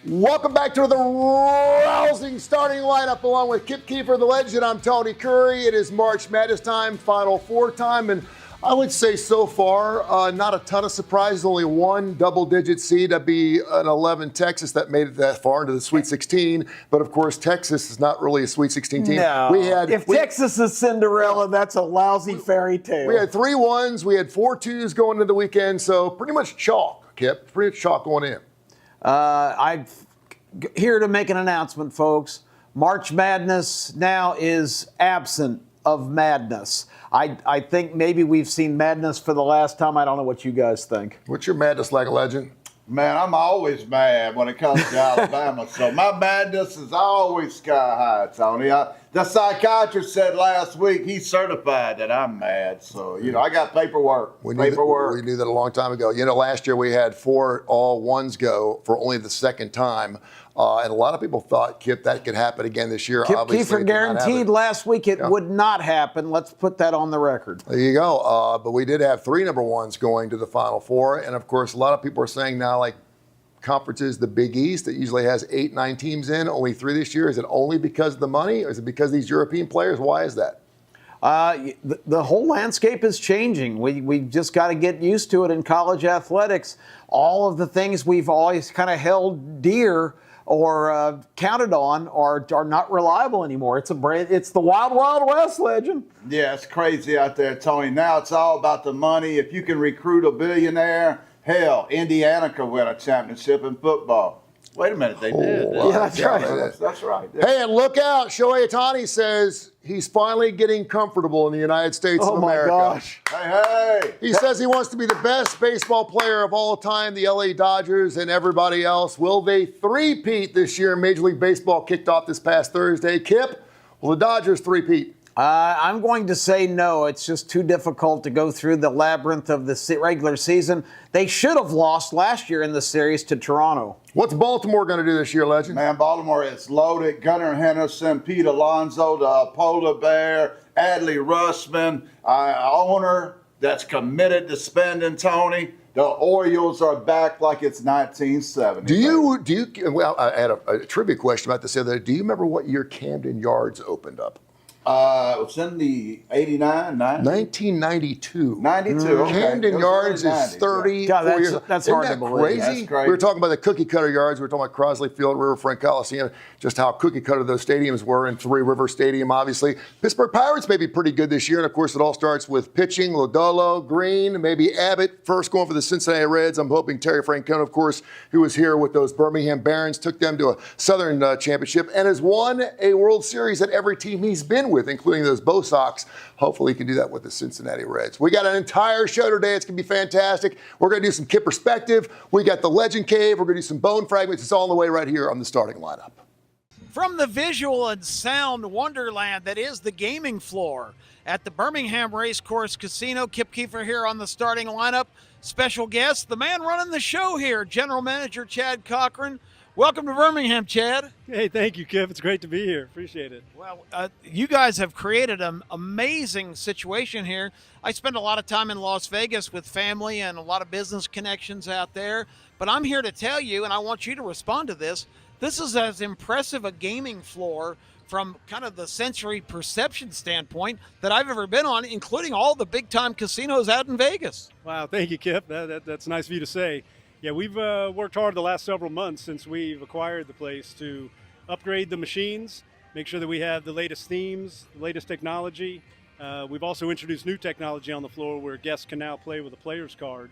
Welcome back to the rousing starting lineup along with Kip Keefer, the legend. I'm Tony Curry. It is March Madness time, Final Four time, and I would say so far, not a ton of surprises. Only one double-digit seed. That'd be an 11 Texas that made it that far into the Sweet 16. But of course, Texas is not really a Sweet 16 team. No. If Texas is Cinderella, that's a lousy fairy tale. We had 3 1s. We had 4 2s going into the weekend. So pretty much chalk, Kip. Pretty much chalk going in. I'm here to make an announcement, folks. March Madness now is absent of madness. I think maybe we've seen madness for the last time. I don't know what you guys think. What's your madness like, legend? Man, I'm always mad when it comes to Alabama. So my madness is always sky high, Tony. The psychiatrist said last week he's certified that I'm mad. So, I got paperwork. We knew that a long time ago. Last year we had 4 all-ones go for only the second time. And a lot of people thought, Kip, that could happen again this year. Kip Keefer guaranteed last week it would not happen. Let's put that on the record. There you go. But we did have 3 number 1s going to the Final Four. And, of course, a lot of people are saying now, like, conferences, the Big East, that usually has 8, 9 teams in, only 3 this year. Is it only because of the money, or is it because of these European players? Why is that? The whole landscape is changing. We've just got to get used to it in college athletics. All of the things we've always kind of held dear or counted on are not reliable anymore. It's the wild, wild west, legend. Yeah, it's crazy out there, Tony. Now it's all about the money. If you can recruit a billionaire, hell, Indiana could win a championship in football. Wait a minute, they did. Yeah, that's right. That's right. Yeah. Hey, and look out. Shohei Ohtani says he's finally getting comfortable in the United States of America. Oh, my gosh. Hey. He says he wants to be the best baseball player of all time, the LA Dodgers and everybody else. Will they three-peat this year? Major League Baseball kicked off this past Thursday. Kip, will the Dodgers three-peat? I'm going to say no. It's just too difficult to go through the labyrinth of the regular season. They should have lost last year in the series to Toronto. What's Baltimore going to do this year, legend? Man, Baltimore is loaded. Gunnar Henderson, Pete Alonso, the Polar Bear, Adley Rushman, owner that's committed to spending, Tony. The Orioles are back like it's 1970. Do you? Well, I had a trivia question about this the other day. Do you remember what year Camden Yards opened up? It was in the 89, 90? 1992. 92, okay. Camden Yards is 30. God, years. that's Isn't hard that to believe. crazy? That's crazy. We were talking about the cookie cutter yards. We were talking about Crosley Field, Riverfront Coliseum, just how cookie cutter those stadiums were, and Three River Stadium, obviously. Pittsburgh Pirates may be pretty good this year, and of course it all starts with pitching. Lodolo, Green, maybe Abbott, first going for the Cincinnati Reds. I'm hoping Terry Francona, of course, who was here with those Birmingham Barons, took them to a Southern championship and has won a World Series at every team he's been with, including those Bo Sox. Hopefully he can do that with the Cincinnati Reds. We got an entire show today. It's going to be fantastic. We're going to do some Kip perspective. We got the Legend Cave. We're going to do some bone fragments. It's all on the way right here on the starting lineup. From the visual and sound wonderland that is the gaming floor at the Birmingham Racecourse Casino, Kip Keefer here on the starting lineup. Special guest, the man running the show here, General Manager Chad Cochran. Welcome to Birmingham, Chad. Hey, thank you, Kip. It's great to be here. Appreciate it. Well, you guys have created an amazing situation here. I spend a lot of time in Las Vegas with family and a lot of business connections out there. But I'm here to tell you, and I want you to respond to this, this is as impressive a gaming floor from kind of the sensory perception standpoint that I've ever been on, including all the big-time casinos out in Vegas. Wow, thank you, Kip. That's nice of you to say. Yeah, we've worked hard the last several months since we've acquired the place to upgrade the machines, make sure that we have the latest themes, the latest technology. We've also introduced new technology on the floor where guests can now play with a player's card,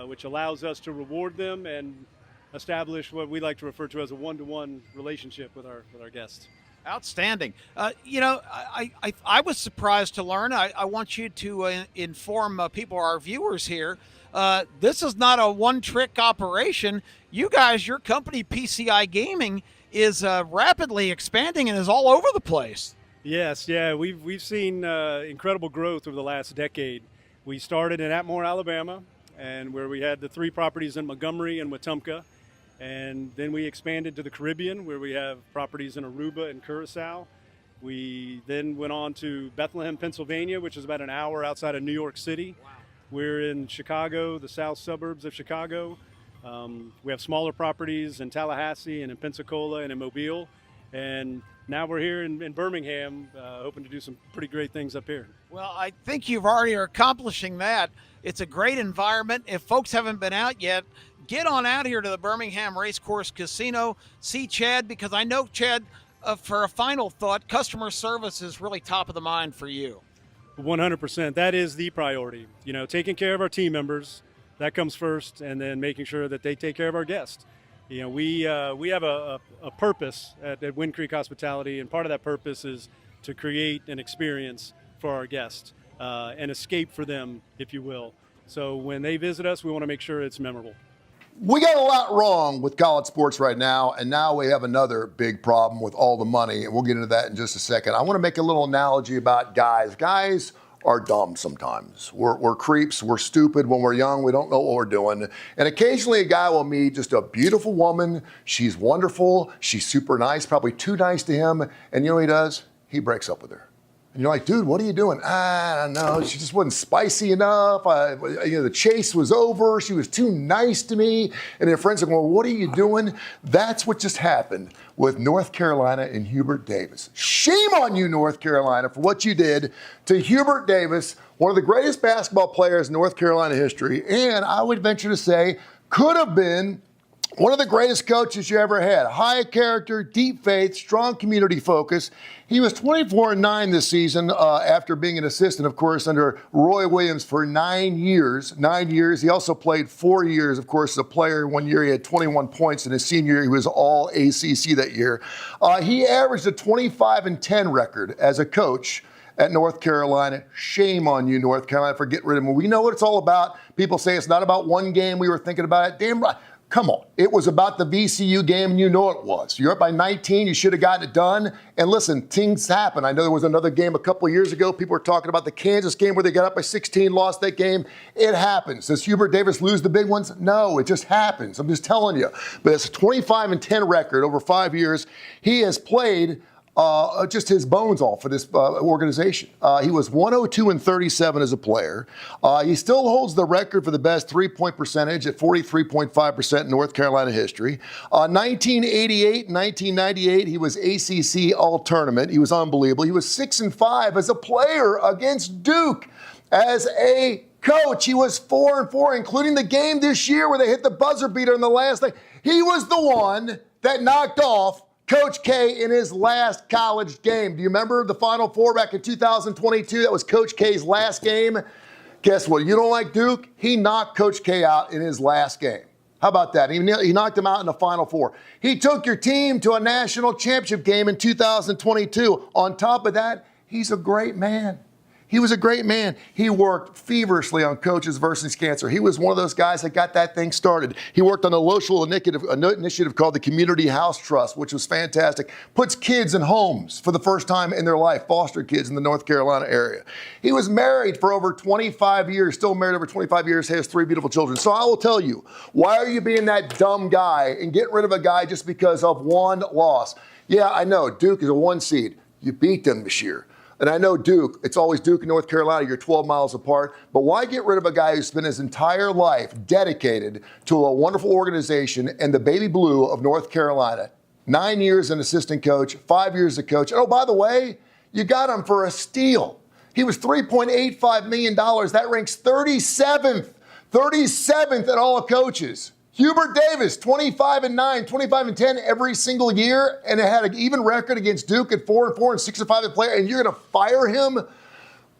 which allows us to reward them and establish what we like to refer to as a one-to-one relationship with our guests. Outstanding. I was surprised to learn. I want you to inform people, our viewers here, this is not a one-trick operation. You guys, your company, PCI Gaming, is rapidly expanding and is all over the place. Yes, yeah, we've seen incredible growth over the last decade. We started in Atmore, Alabama, and where we had the 3 properties in Montgomery and Wetumpka. And then we expanded to the Caribbean, where we have properties in Aruba and Curacao. We then went on to Bethlehem, Pennsylvania, which is about an hour outside of New York City. Wow. We're in Chicago, the south suburbs of Chicago. We have smaller properties in Tallahassee and in Pensacola and in Mobile. And now we're here in Birmingham, hoping to do some pretty great things up here. Well, I think you've already are accomplishing that. It's a great environment. If folks haven't been out yet, get on out here to the Birmingham Racecourse Casino. See Chad, because I know, Chad, for a final thought, customer service is really top of the mind for you. 100%. That is the priority. You know, taking care of our team members, that comes first, and then making sure that they take care of our guests. You know, we have a purpose at Wind Creek Hospitality, and part of that purpose is to create an experience for our guests, an escape for them, if you will. So when they visit us, we want to make sure it's memorable. We got a lot wrong with college sports right now, and now we have another big problem with all the money, and we'll get into that in just a second. I want to make a little analogy about guys. Guys are dumb sometimes. We're creeps. We're stupid when we're young. We don't know what we're doing. And occasionally a guy will meet just a beautiful woman. She's wonderful. She's super nice, probably too nice to him. And you know what he does? He breaks up with her. And you're like, dude, what are you doing? I don't know. She just wasn't spicy enough. The chase was over. She was too nice to me. And their friends are going, well, what are you doing? That's what just happened with North Carolina and Hubert Davis. Shame on you, North Carolina, for what you did to Hubert Davis, one of the greatest basketball players in North Carolina history. And I would venture to say could have been one of the greatest coaches you ever had. High character, deep faith, strong community focus. He was 24-9 this season after being an assistant, of course, under Roy Williams for 9 years. 9 years. He also played 4 years, of course, as a player. 1 year he had 21 points. In his senior year, he was all ACC that year. He averaged a 25-10 record as a coach at North Carolina. Shame on you, North Carolina, for getting rid of him. We know what it's all about. People say it's not about one game. We were thinking about it. Damn right. Come on. It was about the VCU game, and you know it was. You're up by 19. You should have gotten it done. And listen, things happen. I know there was another game a couple of years ago. People were talking about the Kansas game where they got up by 16, lost that game. It happens. Does Hubert Davis lose the big ones? No, it just happens. I'm just telling you. But it's a 25-10 record over 5 years. He has played just his bones off for this organization. He was 102-37 as a player. He still holds the record for the best three-point percentage at 43.5% in North Carolina history. 1988 and 1998, he was ACC All-Tournament. He was unbelievable. He was 6-5 as a player against Duke. As a coach, he was 4-4, including the game this year where they hit the buzzer beater in the last thing. He was the one that knocked off Coach K in his last college game. Do you remember the Final Four back in 2022? That was Coach K's last game. Guess what? You don't like Duke? He knocked Coach K out in his last game. How about that? He knocked him out in the Final Four. He took your team to a national championship game in 2022. On top of that, he's a great man. He was a great man. He worked feverishly on Coaches versus Cancer. He was one of those guys that got that thing started. He worked on a local initiative called the Community House Trust, which was fantastic. Puts kids in homes for the first time in their life, foster kids in the North Carolina area. He was married for over 25 years, still married over 25 years, has 3 beautiful children. So I will tell you, why are you being that dumb guy and getting rid of a guy just because of one loss? Yeah, I know, Duke is a 1 seed. You beat them this year. And I know Duke, it's always Duke and North Carolina, you're 12 miles apart, but why get rid of a guy who spent his entire life dedicated to a wonderful organization and the baby blue of North Carolina? 9 years as an assistant coach, 5 years as a coach. Oh, by the way, you got him for a steal. He was $3.85 million. That ranks 37th at all coaches. Hubert Davis, 25-9, 25-10 every single year, and it had an even record against Duke at 4-4 and 6-5 a player, and you're going to fire him?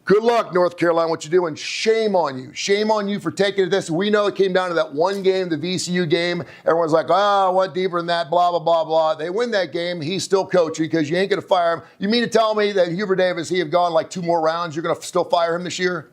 Good luck, North Carolina, what you're doing. Shame on you. Shame on you for taking it this. We know it came down to that one game, the VCU game. Everyone's like, oh, what deeper than that, blah, blah, blah, blah. They win that game. He's still coaching because you ain't going to fire him. You mean to tell me that Hubert Davis, he have gone like 2 more rounds, you're going to still fire him this year?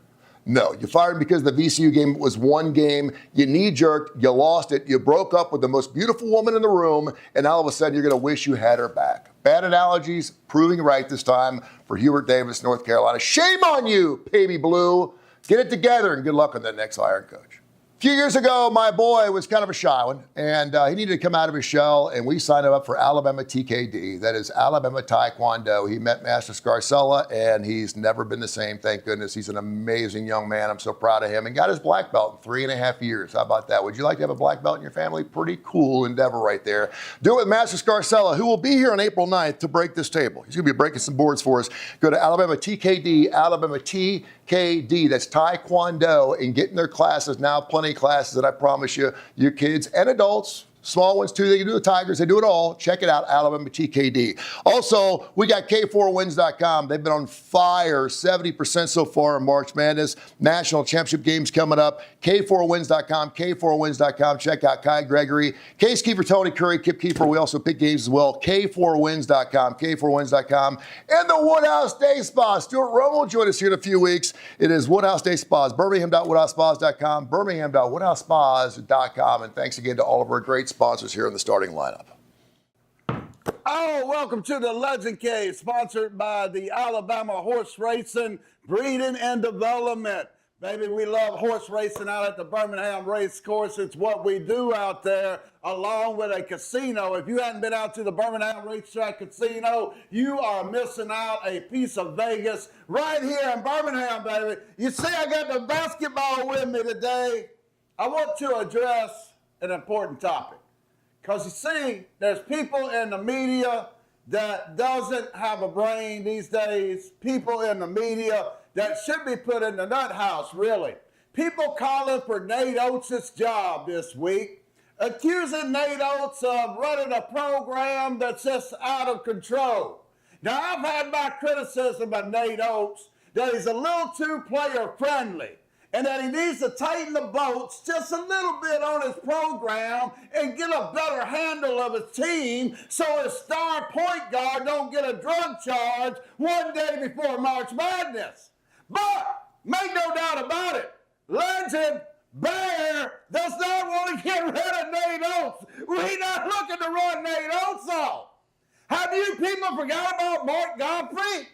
No, you fired him because the VCU game was one game. You knee-jerked, you lost it, you broke up with the most beautiful woman in the room, and all of a sudden you're going to wish you had her back. Bad analogies, proving right this time for Hubert Davis, North Carolina. Shame on you, baby blue. Get it together, and good luck on that next hiring coach. A few years ago, my boy was kind of a shy one, and he needed to come out of his shell, and we signed him up for Alabama TKD. That is Alabama Taekwondo. He met Master Scarcella, and he's never been the same, thank goodness. He's an amazing young man. I'm so proud of him, and got his black belt in 3.5 years. How about that? Would you like to have a black belt in your family? Pretty cool endeavor right there. Do it with Master Scarcella, who will be here on April 9th to break this table. He's going to be breaking some boards for us. Go to Alabama TKD, Alabama TKD. That's Taekwondo, and get in their classes now. Plenty of classes that I promise you, your kids and adults, small ones too, they can do the Tigers, they do it all. Check it out, Alabama TKD. Also, we got K4Wins.com. They've been on fire, 70% so far in March Madness. National Championship games coming up. K4Wins.com, K4Wins.com. Check out Kai Gregory, Case Keefer, Tony Curry, Kip Keefer. We also pick games as well. K4Wins.com, K4Wins.com. And the Woodhouse Day Spa. Stuart Rome will join us here in a few weeks. It is Woodhouse Day Spas, Birmingham.woodhousespas.com, Birmingham.woodhousespas.com. And thanks again to all of our great sponsors here in the starting lineup. Oh, welcome to the Legend Cave, sponsored by the Alabama Horse Racing Breeding and Development. Baby, we love horse racing out at the Birmingham Race Course. It's what we do out there, along with a casino. If you hadn't been out to the Birmingham Racetrack Casino, you are missing out a piece of Vegas right here in Birmingham, baby. You see, I got the basketball with me today. I want to address an important topic. Because you see, there's people in the media that doesn't have a brain these days. People in the media that should be put in the nut house, really. People calling for Nate Oates' job this week, accusing Nate Oates of running a program that's just out of control. Now, I've had my criticism of Nate Oates that he's a little too player-friendly, and that he needs to tighten the bolts just a little bit on his program and get a better handle of his team so his star point guard don't get a drug charge one day before March Madness. But make no doubt about it, Legend Bear does not want to get rid of Nate Oates. We're not looking to run Nate Oates off. Have you people forgot about Mark Godfrey?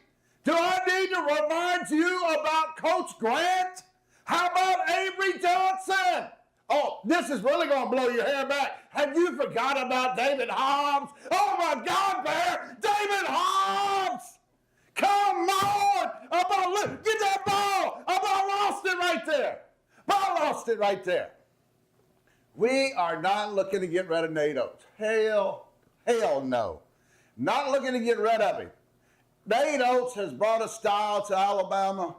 Do I need to remind you about Coach Grant? How about Avery Johnson? Oh, this is really going to blow your hair back. Have you forgot about David Hobbs? Oh, my God, Bear! David Hobbs! Come on! Get that ball! About lost it right there. Ball lost it right there. We are not looking to get rid of Nate Oates. Hell no. Not looking to get rid of him. Nate Oates has brought a style to Alabama,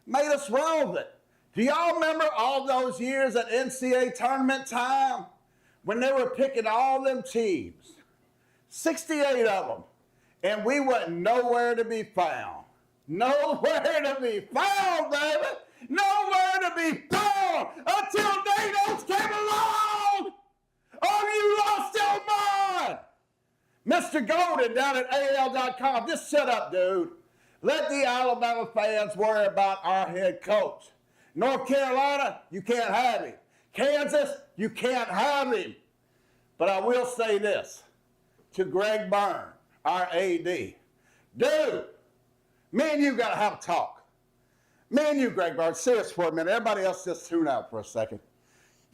made us relevant. Do y'all remember all those years at NCAA tournament time when they were picking all them teams? 68 of them. And we were nowhere to be found. Nowhere to be found, baby. Nowhere to be found until Nate Oates came along. Oh, you lost your mind. Mr. Golden down at AL.com, just shut up, dude. Let the Alabama fans worry about our head coach. North Carolina, you can't have him. Kansas, you can't have him. But I will say this to Greg Byrne, our AD. Dude, me and you got to have a talk. Me and you, Greg Byrne, serious for a minute. Everybody else just tune out for a second.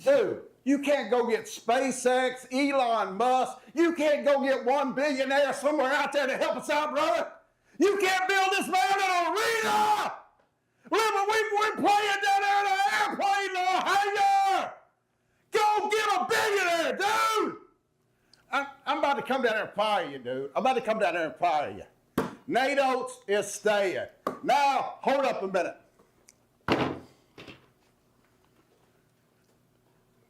Dude, you can't go get SpaceX, Elon Musk. You can't go get one billionaire somewhere out there to help us out, brother. You can't build this man an arena. We're playing down there in an airplane hangar. Go get a billionaire, dude. I'm about to come down there and fire you, dude. I'm about to come down there and fire you. Nate Oates is staying. Now, hold up a minute.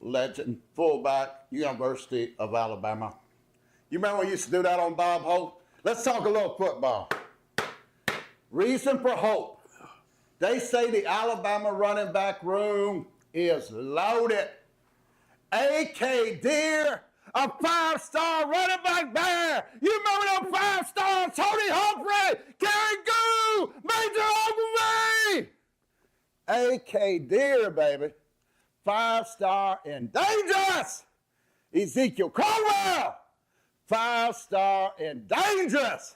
Legend, fullback, University of Alabama. You remember we used to do that on Bob Hope? Let's talk a little football. Reason for hope. They say the Alabama running back room is loaded. A.K. Deere, a five-star running back there. You remember them five stars? Tony Humphrey, Gary Goo, Major Ogilvy. A.K. Deere, baby. Five-star and dangerous. Ezekiel Caldwell, five-star and dangerous.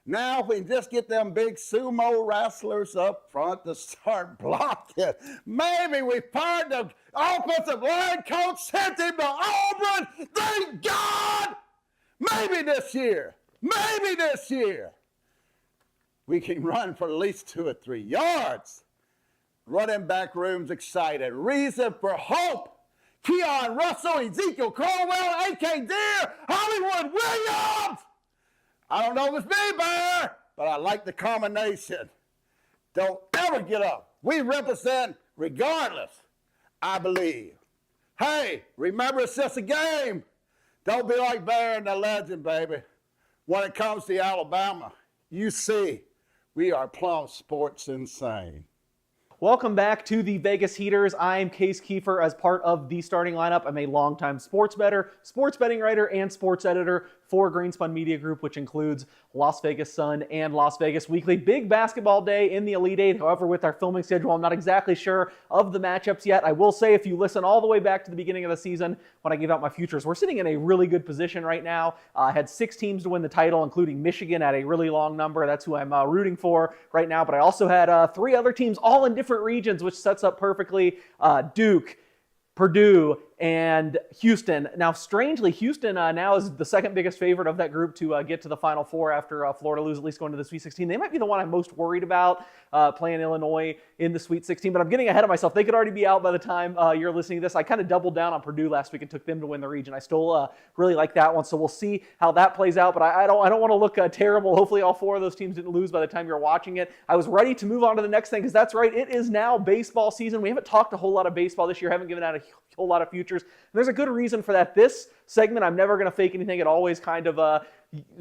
Now, if we can just get them big sumo wrestlers up front to start blocking, maybe we find the offensive line coach sent him to Auburn. Thank God! Maybe this year, we can run for at least 2 or 3 yards. Running back room's excited. Reason for hope. Keon Russell, Ezekiel Crowell, A.K. Deere, Hollywood Williams. I don't know if it's me, Bear, but I like the combination. Don't ever get up. We represent regardless, I believe. Hey, remember it's just a game. Don't be like Bear and the legend, baby. When it comes to Alabama, you see, we are plumb sports insane. Welcome back to the Vegas Heaters. I am Case Keefer as part of the starting lineup. I'm a longtime sports bettor, sports betting writer, and sports editor for Greenspun Media Group, which includes Las Vegas Sun and Las Vegas Weekly. Big basketball day in the Elite Eight. However, with our filming schedule, I'm not exactly sure of the matchups yet. I will say, if you listen all the way back to the beginning of the season when I gave out my futures, we're sitting in a really good position right now. I had 6 teams to win the title, including Michigan at a really long number. That's who I'm rooting for right now. But I also had 3 other teams all in different regions, which sets up perfectly Duke, Purdue, and Houston. Now, strangely, Houston now is the second biggest favorite of that group to get to the Final Four after Florida lose, at least going to the Sweet 16. They might be the one I'm most worried about playing Illinois in the Sweet 16, but I'm getting ahead of myself. They could already be out by the time you're listening to this. I kind of doubled down on Purdue last week and took them to win the region. I still really like that one, so we'll see how that plays out, but I don't want to look terrible. Hopefully all 4 of those teams didn't lose by the time you're watching it. I was ready to move on to the next thing, because that's right, it is now baseball season. We haven't talked a whole lot of baseball this year, haven't given out a whole lot of futures. And there's a good reason for that. This segment, I'm never going to fake anything. It always kind of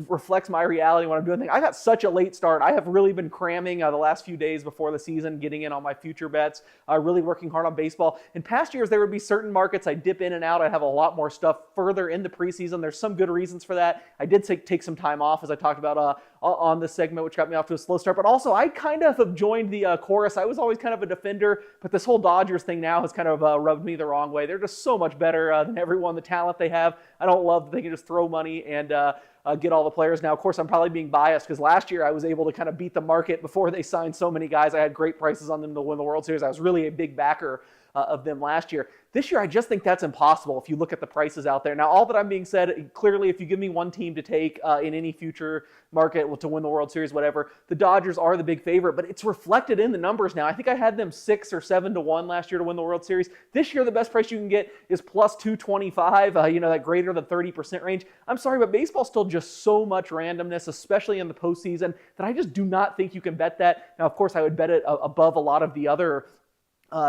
reflects my reality when I'm doing things. I got such a late start. I have really been cramming the last few days before the season, getting in on my future bets, really working hard on baseball. In past years, there would be certain markets I dip in and out. I'd have a lot more stuff further in the preseason. There's some good reasons for that. I did take some time off, as I talked about on this segment, which got me off to a slow start. But also, I kind of have joined the chorus. I was always kind of a defender, but this whole Dodgers thing now has kind of rubbed me the wrong way. They're just so much better than everyone, the talent they have. I don't love that they can just throw money and get all the players. Now, of course, I'm probably being biased because last year I was able to kind of beat the market before they signed so many guys. I had great prices on them to win the World Series. I was really a big backer of them last year. This year, I just think that's impossible if you look at the prices out there. Now, all that I'm being said, clearly, if you give me one team to take in any future market to win the World Series, whatever, the Dodgers are the big favorite, but it's reflected in the numbers now. I think I had them 6 or 7 to 1 last year to win the World Series. This year, the best price you can get is plus 225, that greater than 30% range. I'm sorry, but baseball's still just so much randomness, especially in the postseason, that I just do not think you can bet that. Now, of course, I would bet it above a lot of the other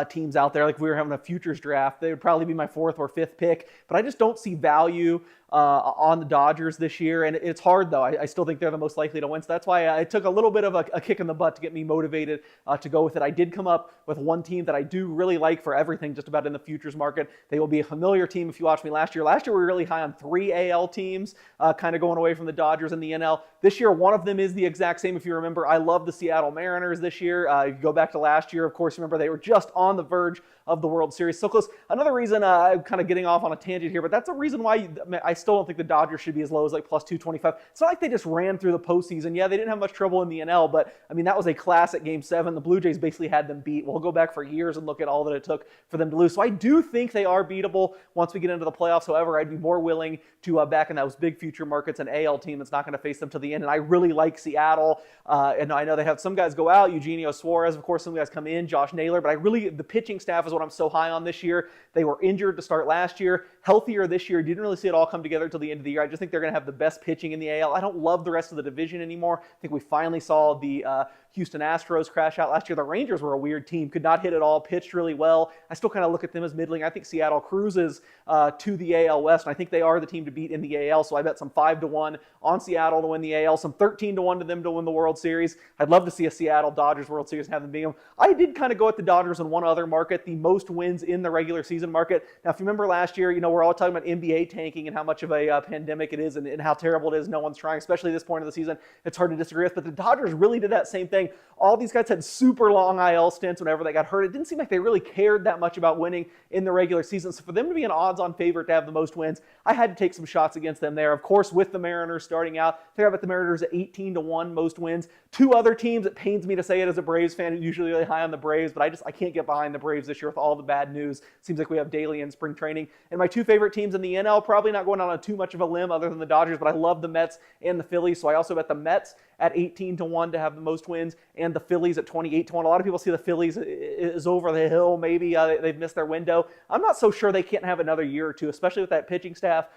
teams out there. Like if we were having a futures draft, they would probably be my 4th or 5th pick, but I just don't see value on the Dodgers this year, and it's hard though. I still think they're the most likely to win, so that's why I took a little bit of a kick in the butt to get me motivated to go with it. I did come up with one team that I do really like for everything just about in the futures market. They will be a familiar team if you watched me last year. Last year we were really high on 3 AL teams, kind of going away from the Dodgers and the NL. This year one of them is the exact same. If you remember, I love the Seattle Mariners this year. If you go back to last year, of course, remember they were just on the verge of the World Series. So close. Another reason, I'm kind of getting off on a tangent here, but that's a reason why I still don't think the Dodgers should be as low as like plus 225. It's not like they just ran through the postseason. Yeah, they didn't have much trouble in the NL, but I mean, that was a classic Game 7. The Blue Jays basically had them beat. We'll go back for years and look at all that it took for them to lose. So I do think they are beatable once we get into the playoffs. However, I'd be more willing to back in those big future markets, an AL team that's not going to face them to the end. And I really like Seattle. And I know they have some guys go out, Eugenio Suarez, of course, some guys come in, Josh Naylor, but the pitching staff is what I'm so high on this year. They were injured to start last year, healthier this year. Didn't really see it all come together until the end of the year. I just think they're going to have the best pitching in the AL. I don't love the rest of the division anymore. I think we finally saw the Houston Astros crash out last year. The Rangers were a weird team, could not hit at all, pitched really well. I still kind of look at them as middling. I think Seattle cruises to the AL West, and I think they are the team to beat in the AL, so I bet some 5 to 1 on Seattle to win the AL, some 13 to 1 to them to win the World Series. I'd love to see a Seattle Dodgers World Series and have them beat them. I did kind of go at the Dodgers in one other market, the most wins in the regular season market. Now, if you remember last year, we're all talking about NBA tanking and how much much of a pandemic it is and how terrible it is. No one's trying, especially at this point of the season. It's hard to disagree with. But the Dodgers really did that same thing. All these guys had super long IL stints whenever they got hurt. It didn't seem like they really cared that much about winning in the regular season. So for them to be an odds-on favorite to have the most wins, I had to take some shots against them there. Of course, with the Mariners starting out, I have the Mariners at 18-1 most wins. Two other teams, it pains me to say it as a Braves fan who's usually really high on the Braves, but I can't get behind the Braves this year with all the bad news. Seems like we have daily in spring training. And my two favorite teams in the NL, probably not going on too much of a limb other than the Dodgers, but I love the Mets and the Phillies. So I also bet the Mets at 18-1 to have the most wins, and the Phillies at 28-1. A lot of people see the Phillies is over the hill. Maybe they've missed their window. I'm not so sure they can't have another year or two, especially with that pitching staff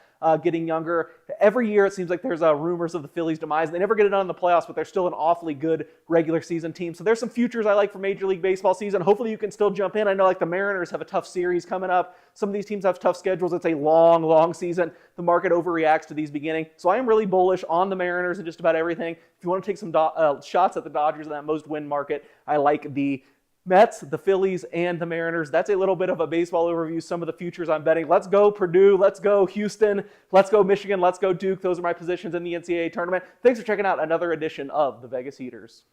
getting younger. Every year it seems like there's rumors of the Phillies' demise. They never get it done in the playoffs, but they're still an awfully good regular season team. So there's some futures I like for Major League Baseball season. Hopefully you can still jump in. I know like the Mariners have a tough series coming up. Some of these teams have tough schedules. It's a long, long season. The market overreacts to these beginning. So I am really bullish on the Mariners and just about everything. If you want to take some shots at the Dodgers in that most win market, I like the Mets, the Phillies, and the Mariners. That's a little bit of a baseball overview, some of the futures I'm betting. Let's go Purdue, let's go Houston, let's go Michigan, let's go Duke. Those are my positions in the NCAA tournament. Thanks for checking out another edition of the Vegas Heaters.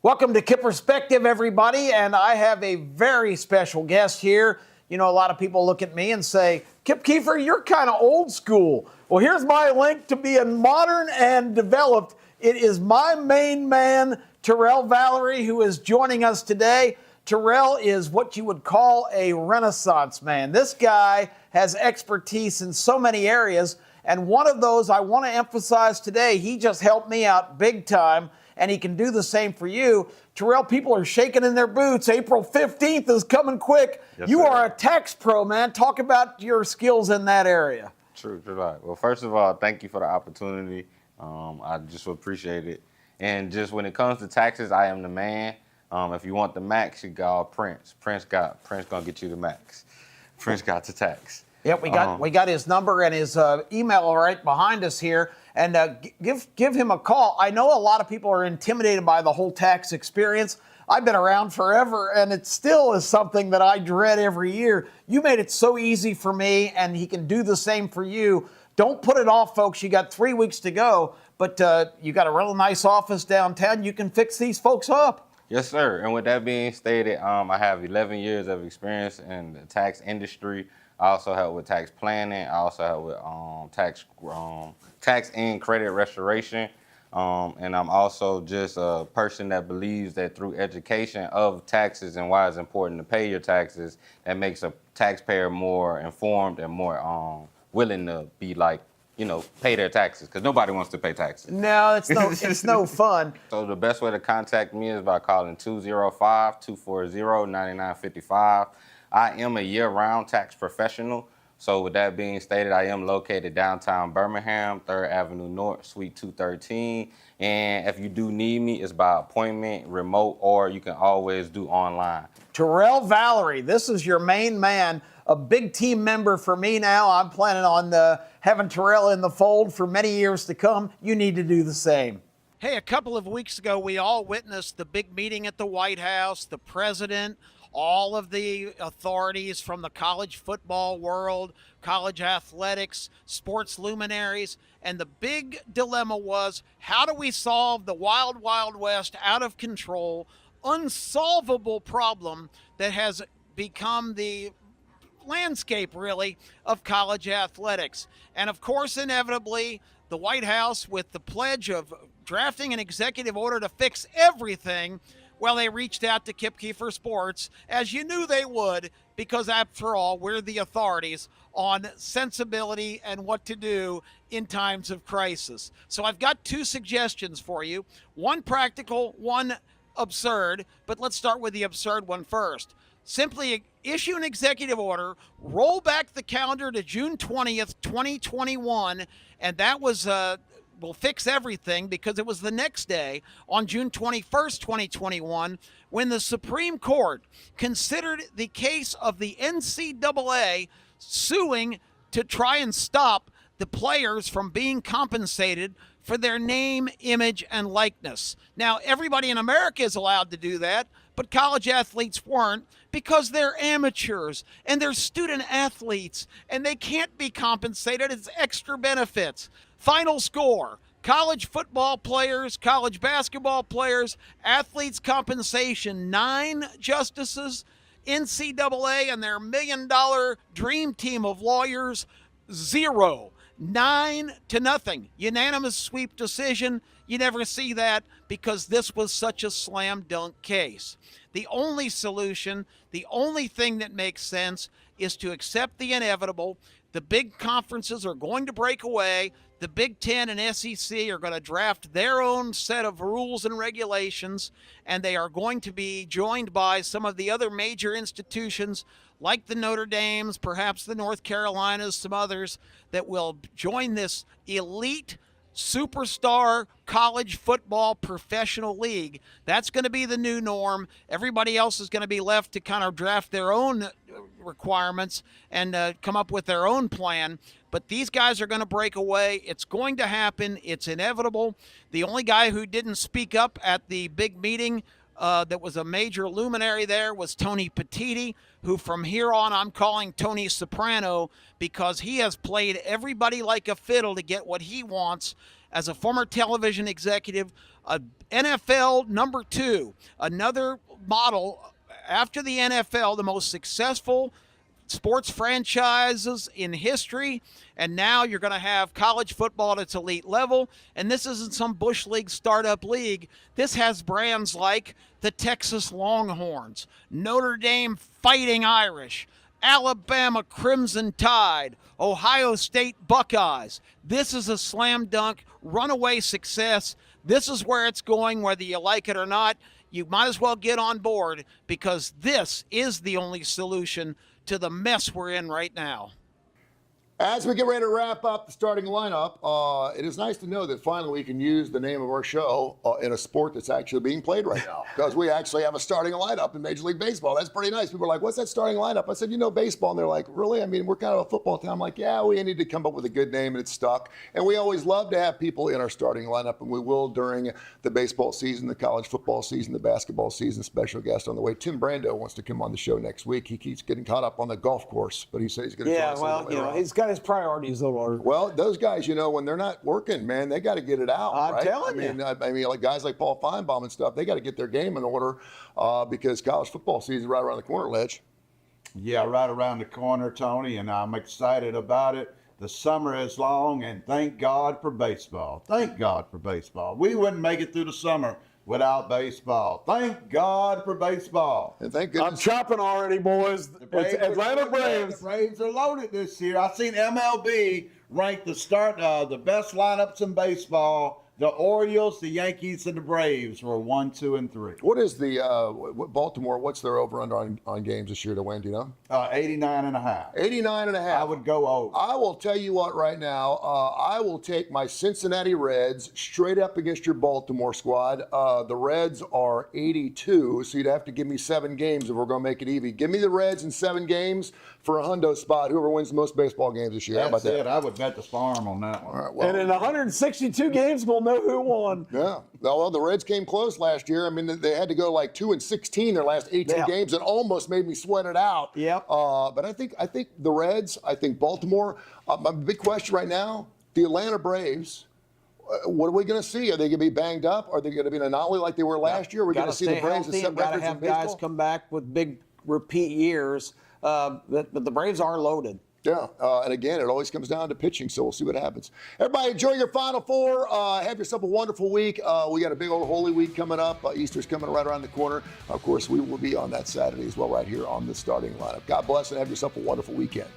Welcome to Kip Perspective, everybody, and I have a very special guest here. You know, a lot of people look at me and say, Kip Keefer, you're kind of old school. Well, here's my link to being modern and developed. It is my main man, Terrell Valerie, who is joining us today. Terrell is what you would call a Renaissance man. This guy has expertise in so many areas, and one of those I want to emphasize today, he just helped me out big time, and he can do the same for you. Terrell, people are shaking in their boots. April 15th is coming quick. Yes, you sir. are a tax pro, man. Talk about your skills in that area. True. Right. Well, first of all, thank you for the opportunity. I just appreciate it. And just when it comes to taxes, I am the man. If you want the max, you call Prince. Prince gonna get you the max. Prince got the tax. Yep, we got his number and his email right behind us here. And give him a call. I know a lot of people are intimidated by the whole tax experience. I've been around forever, and it still is something that I dread every year. You made it so easy for me, and he can do the same for you. Don't put it off, folks. You got 3 weeks to go, but you got a real nice office downtown. You can fix these folks up. Yes, sir. And with that being stated, I have 11 years of experience in the tax industry. I also help with tax planning. I also help with tax and credit restoration. And I'm also just a person that believes that through education of taxes and why it's important to pay your taxes, that makes a taxpayer more informed and more willing to be pay their taxes, because nobody wants to pay taxes. No, it's no fun. So the best way to contact me is by calling 205-240-9955. I am a year-round tax professional. So with that being stated, I am located downtown Birmingham, 3rd Avenue North, Suite 213. And if you do need me, it's by appointment, remote, or you can always do online. Terrell Valerie, this is your main man, a big team member for me now. I'm planning on having Terrell in the fold for many years to come. You need to do the same. Hey, a couple of weeks ago, we all witnessed the big meeting at the White House, the president, all of the authorities from the college football world, college athletics, sports luminaries, and the big dilemma was, how do we solve the wild, wild west, out of control, unsolvable problem that has become the landscape, really, of college athletics? And of course, inevitably, the White House, with the pledge of drafting an executive order to fix everything, well, they reached out to Kip Keefer Sports, as you knew they would, because after all, we're the authorities on sensibility and what to do in times of crisis. So I've got two suggestions for you, one practical, one absurd, but let's start with the absurd one first. Simply issue an executive order, roll back the calendar to June 20th, 2021, and that was will fix everything, because it was the next day, on June 21st, 2021, when the Supreme Court considered the case of the NCAA suing to try and stop the players from being compensated for their name, image, and likeness. Now, everybody in America is allowed to do that, but college athletes weren't, because they're amateurs and they're student athletes and they can't be compensated. It's extra benefits. Final score: college football players, college basketball players, athletes compensation, 9 justices. NCAA and their $1 million dream team of lawyers, 0. 9-0. Unanimous sweep decision. You never see that because this was such a slam dunk case. The only solution, the only thing that makes sense is to accept the inevitable. The big conferences are going to break away. The Big Ten and SEC are going to draft their own set of rules and regulations, and they are going to be joined by some of the other major institutions like the Notre Dames, perhaps the North Carolinas, some others that will join this elite superstar college football professional league. That's going to be the new norm. Everybody else is going to be left to kind of draft their own requirements and come up with their own plan. But these guys are going to break away. It's going to happen. It's inevitable. The only guy who didn't speak up at the big meeting that was a major luminary there was Tony Petitti, who from here on I'm calling Tony Soprano because he has played everybody like a fiddle to get what he wants. As a former television executive, NFL number 2, another model after the NFL, the most successful sports franchises in history, and now you're going to have college football at its elite level. And this isn't some Bush League startup league. This has brands like the Texas Longhorns, Notre Dame Fighting Irish, Alabama Crimson Tide, Ohio State Buckeyes. This is a slam dunk, runaway success. This is where it's going, whether you like it or not. You might as well get on board because this is the only solution to the mess we're in right now. As we get ready to wrap up the starting lineup, it is nice to know that finally we can use the name of our show in a sport that's actually being played right now, because we actually have a starting lineup in Major League Baseball. That's pretty nice. People are like, what's that starting lineup? I said, baseball. And they're like, really? I mean, we're kind of a football team. I'm like, yeah, we need to come up with a good name, and it's stuck. And we always love to have people in our starting lineup, and we will during the baseball season, the college football season, the basketball season. Special guest on the way. Tim Brando wants to come on the show next week. He keeps getting caught up on the golf course, but he says he's going to try something. He's got his priorities a little. Well, those guys, when they're not working, man, they got to get it out. I'm telling you. I mean, like guys like Paul Feinbaum and stuff, they got to get their game in order because college football season is right around the corner, Ledge. Yeah, right around the corner, Tony, and I'm excited about it. The summer is long, and thank God for baseball. Thank God for baseball. We wouldn't make it through the summer without baseball. Thank God for baseball. And thank goodness. I'm chopping already, boys. It's Atlanta Braves. The Braves are loaded this year. I've seen MLB rank the best lineups in baseball. The Orioles, the Yankees, and the Braves were 1, 2, and 3. What is the Baltimore? What's their over/under on games this year to win? Do you know? 89.5. 89.5. I would go over. I will tell you what right now. I will take my Cincinnati Reds straight up against your Baltimore squad. The Reds are 82, so you'd have to give me 7 games if we're going to make it even. Give me the Reds in 7 games for a hundo spot. Whoever wins the most baseball games this year. How about That's it. that? I would bet the farm on that one. All right, well, And in 162 games, we'll know who won. yeah. Well, the Reds came close last year. I mean, they had to go like 2-16 their last 18 games, and almost made me sweat it out. Yep. But I think the Reds. I think Baltimore. My big question right now: the Atlanta Braves. What are we going to see? Are they going to be banged up? Are they going to be an anomaly like they were last year? Are we going to see the Braves that set got to records in have baseball? guys come back with big repeat years. But the Braves are loaded. Yeah, and again, it always comes down to pitching, so we'll see what happens. Everybody, enjoy your Final Four. Have yourself a wonderful week. We got a big old Holy Week coming up. Easter's coming right around the corner. Of course, we will be on that Saturday as well right here on the starting lineup. God bless and have yourself a wonderful weekend.